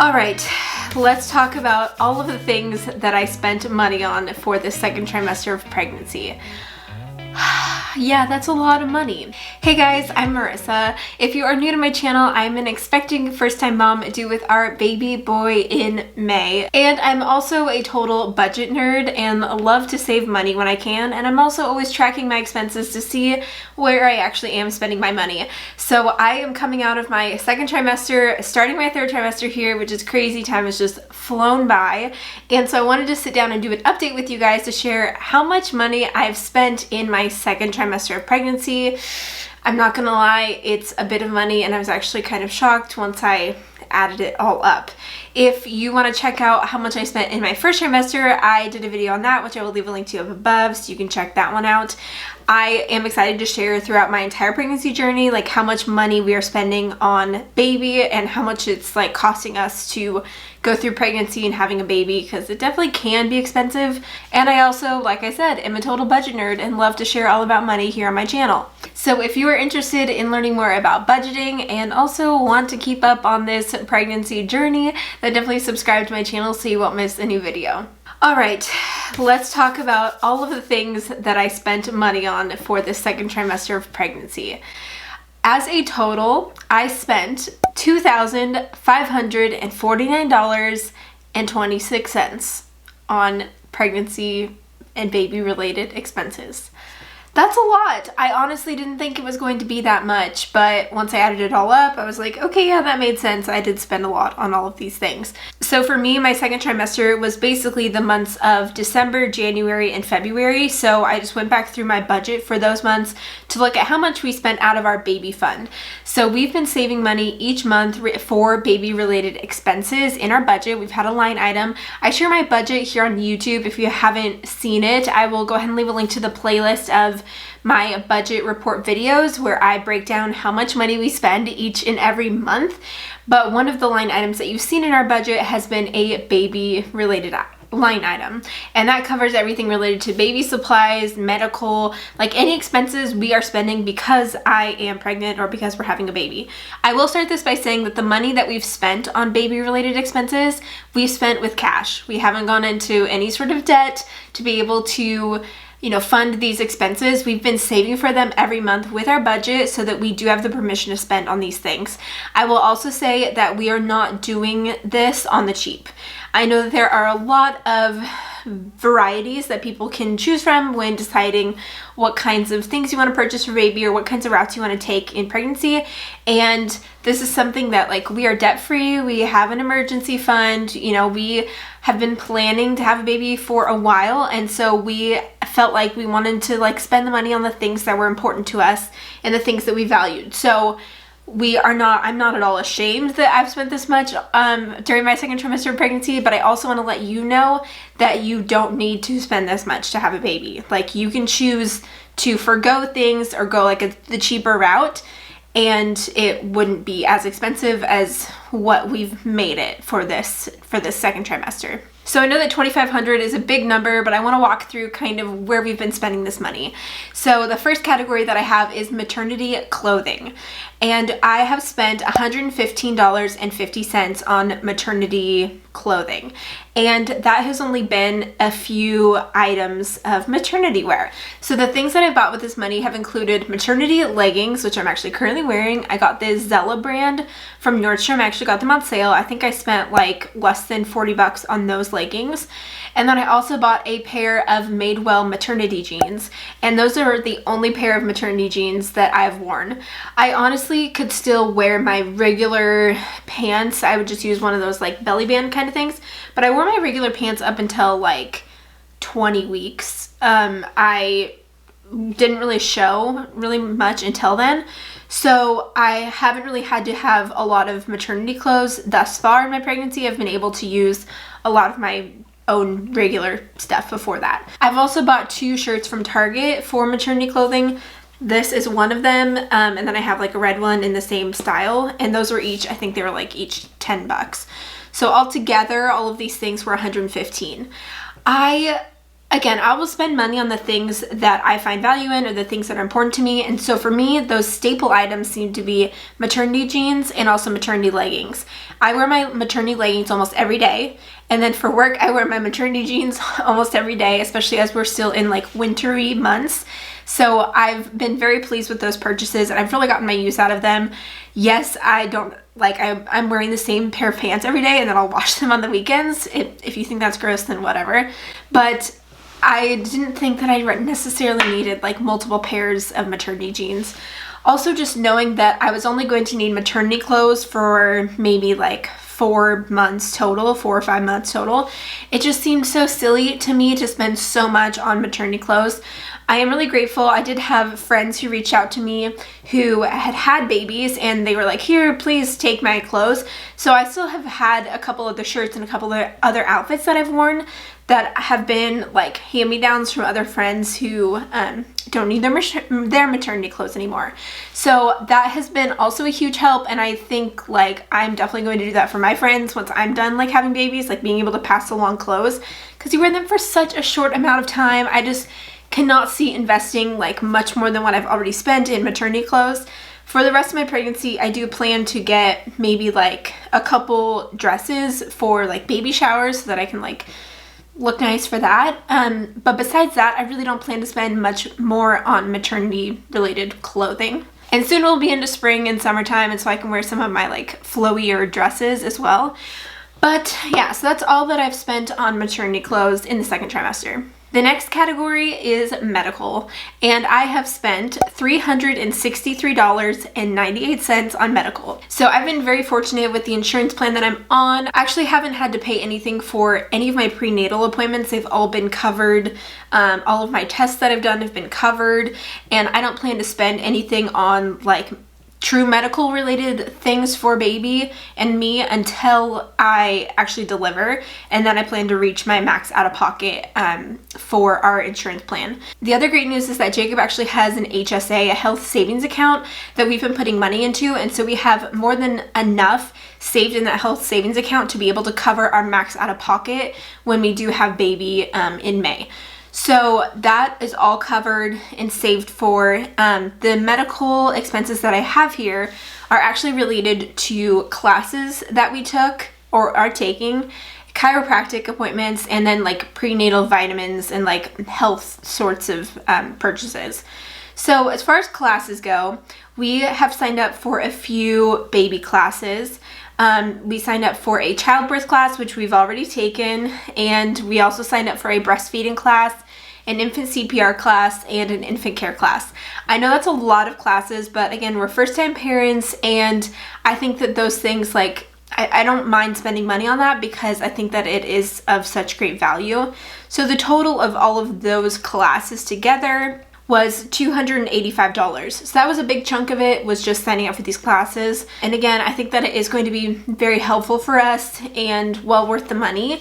All right, let's talk about all of the things that I spent money on for the second trimester of pregnancy. Yeah, that's a lot of money. Hey guys, I'm Marissa. If you are new to my channel, I'm an expecting first-time mom due with our baby boy in May. And I'm also a total budget nerd and love to save money when I can. And I'm also always tracking my expenses to see where I actually am spending my money. So I am coming out of my second trimester, starting my third trimester here, which is crazy. Time has just flown by. And so I wanted to sit down and do an update with you guys to share how much money I've spent in my second trimester of pregnancy. I'm not gonna lie, it's a bit of money, and I was actually kind of shocked once I added it all up. If you want to check out how much I spent in my first trimester, I did a video on that, which I will leave a link to up above, so you can check that one out. I am excited to share throughout my entire pregnancy journey, like how much money we are spending on baby and how much it's like costing us to go through pregnancy and having a baby, because it definitely can be expensive. And I also, like I said, am a total budget nerd and love to share all about money here on my channel. So if you are interested in learning more about budgeting and also want to keep up on this pregnancy journey, then definitely subscribe to my channel so you won't miss a new video. All right, let's talk about all of the things that I spent money on for the second trimester of pregnancy. As a total, I spent $2,549.26 on pregnancy and baby related expenses. That's a lot. I honestly didn't think it was going to be that much, but once I added it all up, I was like, okay, yeah, that made sense. I did spend a lot on all of these things. So for me, my second trimester was basically the months of December, January, and February. So I just went back through my budget for those months to look at how much we spent out of our baby fund. So we've been saving money each month for baby related expenses in our budget. We've had a line item. I share my budget here on YouTube. If you haven't seen it, I will go ahead and leave a link to the playlist of my budget report videos where I break down how much money we spend each and every month. But one of the line items that you've seen in our budget has been a baby related line item, and that covers everything related to baby supplies, medical, like any expenses we are spending because I am pregnant or because we're having a baby. I will start this by saying that the money that we've spent on baby related expenses, we've spent with cash. We haven't gone into any sort of debt to be able to fund these expenses. We've been saving for them every month with our budget so that we do have the permission to spend on these things. I will also say that we are not doing this on the cheap. I know that there are a lot of varieties that people can choose from when deciding what kinds of things you want to purchase for baby or what kinds of routes you want to take in pregnancy. And this is something that, like, we are debt free. We have an emergency fund. We have been planning to have a baby for a while. And so we felt like we wanted to spend the money on the things that were important to us and the things that we valued. So I'm not at all ashamed that I've spent this much during my second trimester of pregnancy, but I also want to let you know that you don't need to spend this much to have a baby. Like, you can choose to forgo things or go the cheaper route, and it wouldn't be as expensive as what we've made it for this second trimester. So I know that $2,500 is a big number, but I want to walk through kind of where we've been spending this money. So the first category that I have is maternity clothing. And I have spent $115.50 on maternity clothing. And that has only been a few items of maternity wear. So the things that I've bought with this money have included maternity leggings, which I'm actually currently wearing. I got the Zella brand from Nordstrom. I actually got them on sale. I think I spent less than $40 on those leggings. And then I also bought a pair of Madewell maternity jeans. And those are the only pair of maternity jeans that I've worn. I honestly could still wear my regular pants. I would just use one of those belly band kind of things. But I wore my regular pants up until 20 weeks. I didn't really show really much until then. So I haven't really had to have a lot of maternity clothes thus far in my pregnancy. I've been able to use a lot of my own regular stuff before that. I've also bought 2 shirts from Target for maternity clothing. This is one of them, and then I have a red one in the same style, and those were each, I think they were each $10. So altogether, all of these things were $115. I Again, I will spend money on the things that I find value in or the things that are important to me. And so for me, those staple items seem to be maternity jeans and also maternity leggings. I wear my maternity leggings almost every day. And then for work, I wear my maternity jeans almost every day, especially as we're still in like wintry months. So I've been very pleased with those purchases and I've really gotten my use out of them. Yes, I'm wearing the same pair of pants every day and then I'll wash them on the weekends. If you think that's gross, then whatever. But I didn't think that I necessarily needed like multiple pairs of maternity jeans. Also, just knowing that I was only going to need maternity clothes for maybe like 4 months total, 4 or 5 months total. It just seemed so silly to me to spend so much on maternity clothes. I am really grateful. I did have friends who reached out to me who had babies and they were like, here, please take my clothes. So I still have had a couple of the shirts and a couple of other outfits that I've worn that have been like hand-me-downs from other friends who don't need their maternity clothes anymore. So that has been also a huge help, and I think like I'm definitely going to do that for my friends once I'm done like having babies, like being able to pass along clothes, because you wear them for such a short amount of time. I just cannot see investing like much more than what I've already spent in maternity clothes. For the rest of my pregnancy, I do plan to get maybe like a couple dresses for like baby showers so that I can like look nice for that. But besides that, I really don't plan to spend much more on maternity related clothing. And soon we'll be into spring and summertime, and so I can wear some of my like flowier dresses as well. But yeah, so that's all that I've spent on maternity clothes in the second trimester. The next category is medical, and I have spent $363.98 on medical. So I've been very fortunate with the insurance plan that I'm on. I actually haven't had to pay anything for any of my prenatal appointments. They've all been covered. All of my tests that I've done have been covered, and I don't plan to spend anything on like true medical related things for baby and me until I actually deliver, and then I plan to reach my max out of pocket for our insurance plan. The other great news is that Jacob actually has an HSA, a health savings account that we've been putting money into, and so we have more than enough saved in that health savings account to be able to cover our max out of pocket when we do have baby in May. So that is all covered and saved for. The medical expenses that I have here are actually related to classes that we took or are taking, chiropractic appointments, and then like prenatal vitamins and like health sorts of purchases. So as far as classes go, we have signed up for a few baby classes. We signed up for a childbirth class, which we've already taken, and we also signed up for a breastfeeding class, an infant CPR class, and an infant care class. I know that's a lot of classes, but again, we're first-time parents, and I think that those things, like, I don't mind spending money on that because I think that it is of such great value. So the total of all of those classes together was $285. So that was a big chunk of it, was just signing up for these classes. And again, I think that it is going to be very helpful for us and well worth the money.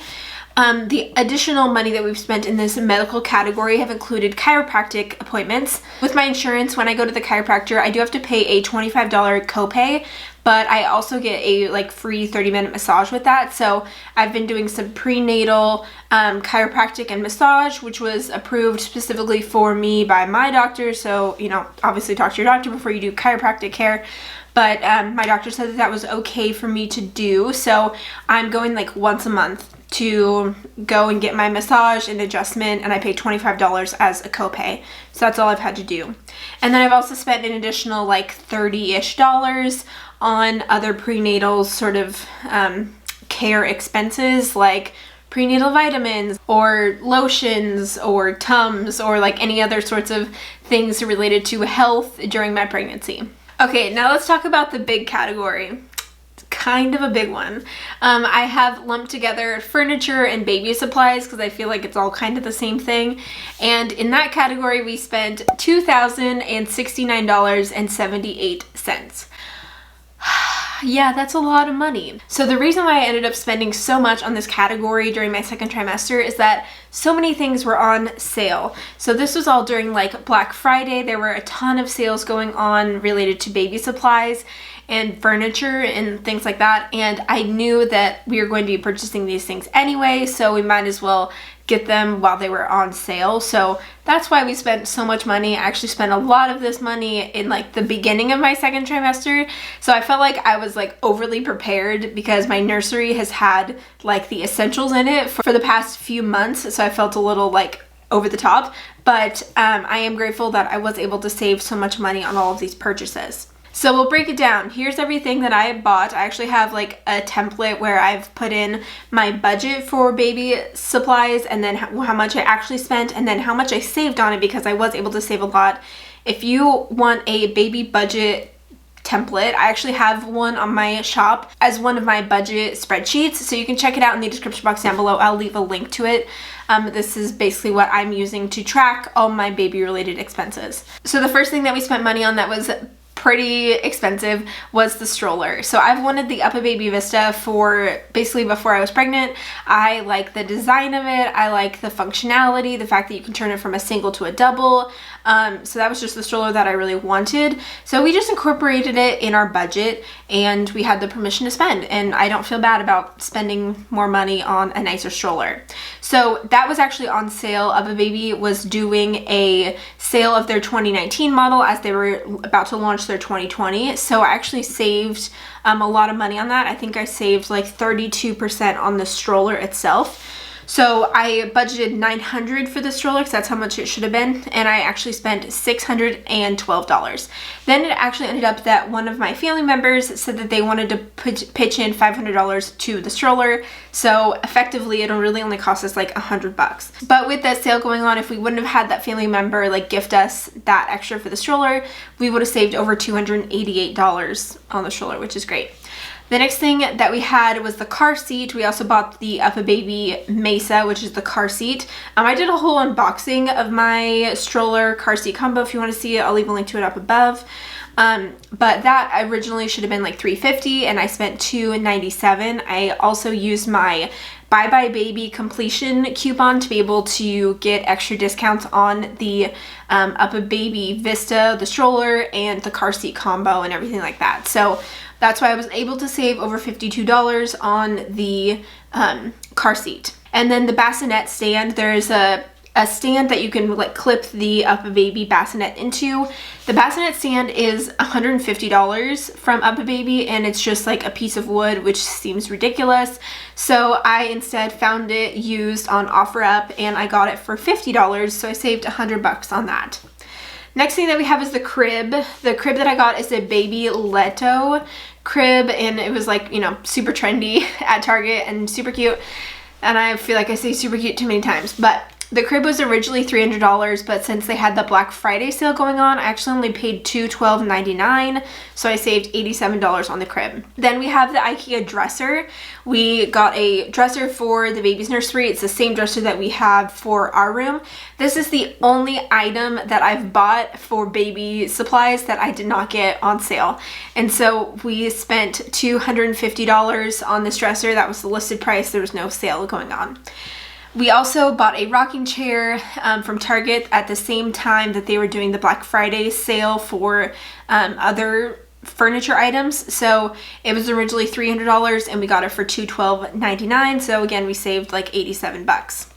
The additional money that we've spent in this medical category have included chiropractic appointments. With my insurance, when I go to the chiropractor, I do have to pay a $25 copay, but I also get a like free 30-minute massage with that. So I've been doing some prenatal chiropractic and massage, which was approved specifically for me by my doctor. So, you know, obviously talk to your doctor before you do chiropractic care. But my doctor said that that was okay for me to do. So I'm going like once a month to go and get my massage and adjustment, and I pay $25 as a copay. So that's all I've had to do. And then I've also spent an additional like $30-ish on other prenatal sort of care expenses, like prenatal vitamins or lotions or Tums or like any other sorts of things related to health during my pregnancy. Okay, now let's talk about the big category. It's kind of a big one. I have lumped together furniture and baby supplies because I feel like it's all kind of the same thing. And in that category, we spent $2,069.78. Yeah, that's a lot of money. So the reason why I ended up spending so much on this category during my second trimester is that so many things were on sale. So this was all during like Black Friday. There were a ton of sales going on related to baby supplies. and furniture and things like that. And I knew that we were going to be purchasing these things anyway, so we might as well get them while they were on sale. So that's why we spent so much money. I actually spent a lot of this money in like the beginning of my second trimester. So I felt like I was like overly prepared because my nursery has had like the essentials in it for the past few months. So I felt a little like over the top, but I am grateful that I was able to save so much money on all of these purchases. So we'll break it down. Here's everything that I bought. I actually have like a template where I've put in my budget for baby supplies and then how much I actually spent and then how much I saved on it, because I was able to save a lot. If you want a baby budget template, I actually have one on my shop as one of my budget spreadsheets, so you can check it out in the description box down below. I'll leave a link to it. This is basically what I'm using to track all my baby related expenses. So the first thing that we spent money on that was pretty expensive was the stroller. So I've wanted the UPPAbaby Vista for basically before I was pregnant. I like the design of it. I like the functionality, the fact that you can turn it from a single to a double. So that was just the stroller that I really wanted. So we just incorporated it in our budget and we had the permission to spend, and I don't feel bad about spending more money on a nicer stroller. So that was actually on sale. UPPAbaby was doing a sale of their 2019 model as they were about to launch their 2020. So I actually saved a lot of money on that. I think I saved like 32% on the stroller itself. So I budgeted $900 for the stroller because that's how much it should have been, and I actually spent $612. Then it actually ended up that one of my family members said that they wanted to pitch in $500 to the stroller, so effectively it'll really only cost us like $100. But with that sale going on, if we wouldn't have had that family member like gift us that extra for the stroller, we would have saved over $288 on the stroller, which is great. The next thing that we had was the car seat. We also bought the UPPAbaby Mesa, which is the car seat. I did a whole unboxing of my stroller car seat combo. If you want to see it, I'll leave a link to it up above. But that originally should have been like $350 and I spent $297. I also used my Bye Bye Baby completion coupon to be able to get extra discounts on the UPPAbaby Vista, the stroller, and the car seat combo and everything like that. So that's why I was able to save over $52 on the car seat. And then the bassinet stand, there's a stand that you can like clip the UPPAbaby bassinet into. The bassinet stand is $150 from UPPAbaby, and it's just like a piece of wood, which seems ridiculous. So I instead found it used on OfferUp and I got it for $50, so I saved $100 on that. Next thing that we have is the crib. The crib that I got is a Baby Leto crib, and it was like, you know, super trendy at Target and super cute. And I feel like I say super cute too many times, but the crib was originally $300, but since they had the Black Friday sale going on, I actually only paid $212.99, so I saved $87 on the crib. Then we have the IKEA dresser. We got a dresser for the baby's nursery. It's the same dresser that we have for our room. This is the only item that I've bought for baby supplies that I did not get on sale. And so we spent $250 on this dresser. That was the listed price. There was no sale going on. We also bought a rocking chair from Target at the same time that they were doing the Black Friday sale for other furniture items. So it was originally $300 and we got it for $212.99. So again, we saved like $87.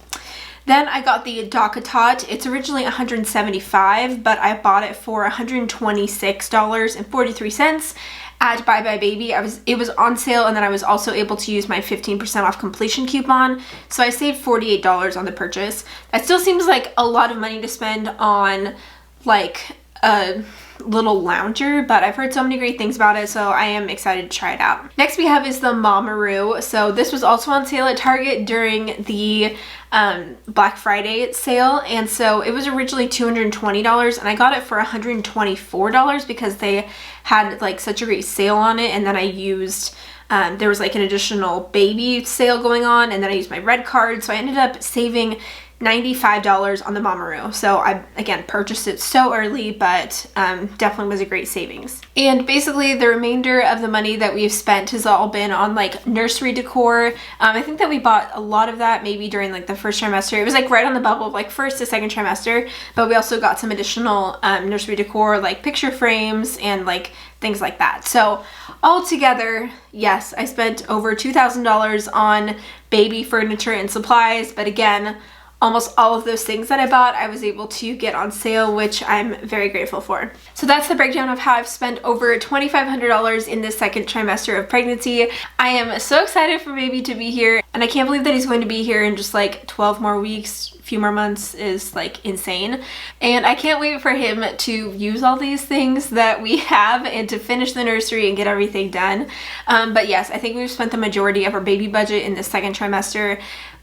Then I got the DockATot. It's originally $175, but I bought it for $126.43 at Bye Bye Baby. It was on sale, and then I was also able to use my 15% off completion coupon, so I saved $48 on the purchase. That still seems like a lot of money to spend on like a little lounger, but I've heard so many great things about it, so I am excited to try it out. Next we have is the Mamaroo. So this was also on sale at Target during the Black Friday sale, and so it was originally $220 and I got it for $124 because they had like such a great sale on it, and then I used there was like an additional baby sale going on, and then I used my red card, so I ended up saving $95 on the Mamaroo. So I, again, purchased it so early, but definitely was a great savings. And basically the remainder of the money that we've spent has all been on like nursery decor. I think that we bought a lot of that maybe during like the first trimester. It was like right on the bubble of like first to second trimester, but we also got some additional nursery decor like picture frames and like things like that. So altogether, yes, I spent over $2,000 on baby furniture and supplies, but again, almost all of those things that I bought, I was able to get on sale, which I'm very grateful for. So that's the breakdown of how I've spent over $2,500 in this second trimester of pregnancy. I am so excited for baby to be here, and I can't believe that he's going to be here in just like 12 more weeks. A few more months is like insane. And I can't wait for him to use all these things that we have and to finish the nursery and get everything done. But yes, I think we've spent the majority of our baby budget in the second trimester.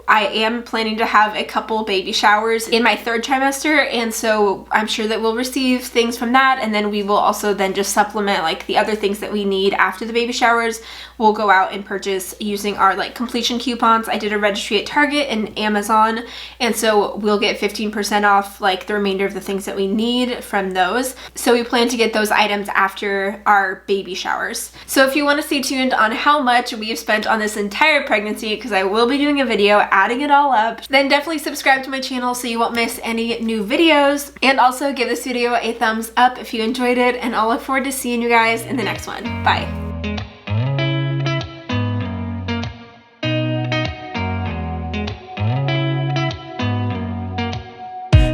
I am planning to have a couple baby showers in my third trimester, and so I'm sure that we'll receive things from that, and then we will also then just supplement like the other things that we need after the baby showers. We'll go out and purchase using our like completion coupons. I did a registry at Target and Amazon, and so we'll get 15% off like the remainder of the things that we need from those. So we plan to get those items after our baby showers. So if you want to stay tuned on how much we've spent on this entire pregnancy, because I will be doing a video adding it all up, then definitely subscribe to my channel so you won't miss any new videos, and also give this video a thumbs up if you enjoyed it, and I'll look forward to seeing you guys in the next one. Bye.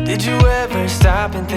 Did you ever stop and think